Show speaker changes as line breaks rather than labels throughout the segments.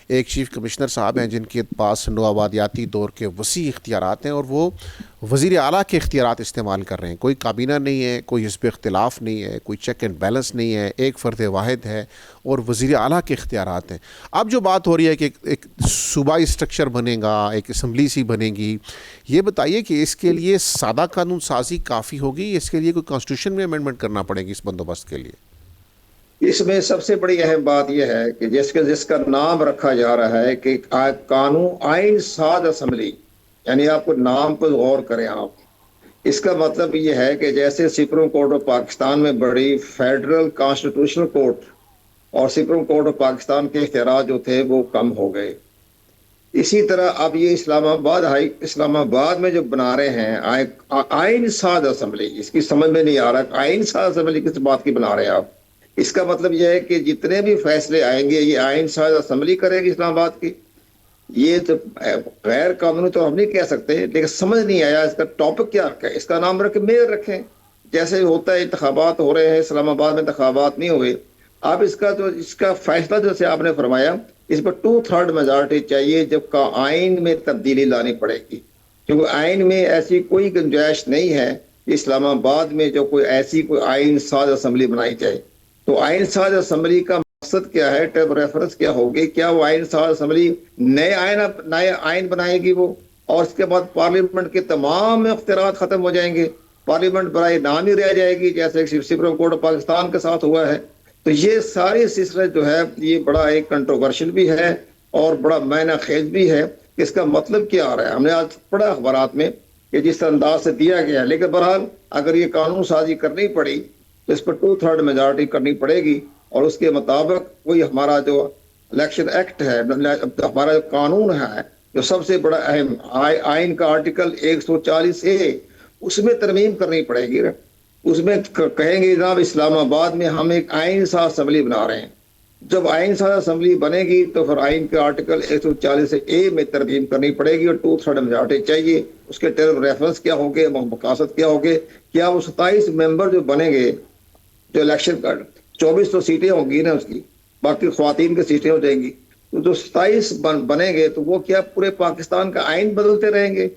ایک chief commissioner صاحب ہیں جن کے پاس نوآبادیاتی دور کے وسیع اختیارات ہیں، اور وہ وزیر اعلیٰ کے اختیارات استعمال کر رہے ہیں. کوئی کابینہ نہیں ہے، کوئی حزب اختلاف نہیں ہے، کوئی چیک اینڈ بیلنس نہیں ہے، ایک فرد واحد ہے اور وزیر اعلیٰ کے اختیارات ہیں. اب جو بات ہو رہی ہے کہ ایک صوبائی اسٹرکچر بنے گا، ایک اسمبلی سی بنے گی، یہ بتائیے کہ اس کے لیے سادہ قانون سازی کافی ہوگی، اس کے لیے کوئی کانسٹیٹیوشن میں امینڈمنٹ کرنا پڑے گی اس بندوبست کے لیے؟
اس میں سب سے بڑی اہم بات یہ ہے کہ جس کا نام رکھا جا رہا ہے کہ قانون آئین ساز اسمبلی، یعنی آپ کو نام پر غور کریں آپ. اس کا مطلب یہ ہے کہ جیسے سپریم کورٹ آف پاکستان میں بڑی فیڈرل کانسٹیٹیوشنل کورٹ اور سپریم کورٹ آف پاکستان کے اختیارات جو تھے وہ کم ہو گئے، اسی طرح اب یہ اسلام آباد میں جو بنا رہے ہیں آئین ساز اسمبلی، اس کی سمجھ میں نہیں آ رہا کہ آئین ساز اسمبلی کس بات کی بنا رہے ہیں آپ. اس کا مطلب یہ ہے کہ جتنے بھی فیصلے آئیں گے یہ آئین ساز اسمبلی کرے گی اسلام آباد کی. یہ تو غیر قانونی تو ہم نہیں کہہ سکتے، لیکن سمجھ نہیں آیا اس کا ٹاپک کیا رکھا ہے. اس کا نام رکھے میئر رکھیں، جیسے ہوتا ہے انتخابات ہو رہے ہیں، اسلام آباد میں انتخابات نہیں ہوئے. آپ اس کا فیصلہ جیسے آپ نے فرمایا اس پر 2/3 میجارٹی چاہیے جب کا آئین میں تبدیلی لانی پڑے گی، کیونکہ آئین میں ایسی کوئی گنجائش نہیں ہے کہ اسلام آباد میں جو کوئی آئین ساز اسمبلی بنائی جائے. تو آئین ساز اسمبلی کا مقصد کیا ہے، ٹرم ریفرنس کیا ہوگی؟ کیا وہ آئین ساز اسمبلی نئے آئین بنائے گی وہ، اور اس کے بعد پارلیمنٹ کے تمام اختیارات ختم ہو جائیں گے، پارلیمنٹ برائے نام ہی رہ جائے گی جیسے سپریم کورٹ پاکستان کے ساتھ ہوا ہے. تو یہ ساری سلسلہ جو ہے یہ بڑا ایک کنٹروورشل بھی ہے اور بڑا معنی خیز بھی ہے. اس کا مطلب کیا آ رہا ہے؟ ہم نے آج پڑھا اخبارات میں کہ جس انداز سے دیا گیا ہے، لیکن بہرحال اگر یہ قانون سازی کرنی پڑی تو اس پر 2/3 میجارٹی کرنی پڑے گی، اور اس کے مطابق کوئی ہمارا جو الیکشن ایکٹ ہے، ہمارا جو قانون ہے جو سب سے بڑا اہم آئین کا آرٹیکل 140A، اس میں ترمیم کرنی پڑے گی. اس میں کہیں گے جناب اسلام آباد میں ہم ایک آئین ساز اسمبلی بنا رہے ہیں. جب آئین ساز اسمبلی بنے گی تو پھر آئین کے آرٹیکل 140A میں ترمیم کرنی پڑے گی اور 2/3 میجارٹی چاہیے. اس کے ٹرم ریفرنس کیا ہوں گے، مقاصد کیا ہوں گے؟ کیا وہ 27 ممبر جو بنیں گے، جو الیکشن کا 24 تو سیٹیں ہوں گی نا، اس کی باقی خواتین کی سیٹیں ہو جائیں گی، تو جو 27 بنیں گے تو وہ کیا پورے پاکستان کا آئین بدلتے رہیں گے؟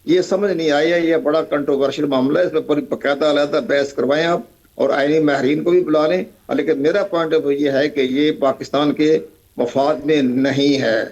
یہ سمجھ نہیں آیا. یہ بڑا کنٹروورشل معاملہ ہے، اس میں باقاعدہ علیحدہ بحث کروائیں آپ اور آئینی ماہرین کو بھی بلا لیں. لیکن میرا پوائنٹ آف ویو یہ ہے کہ یہ پاکستان کے مفاد میں نہیں ہے.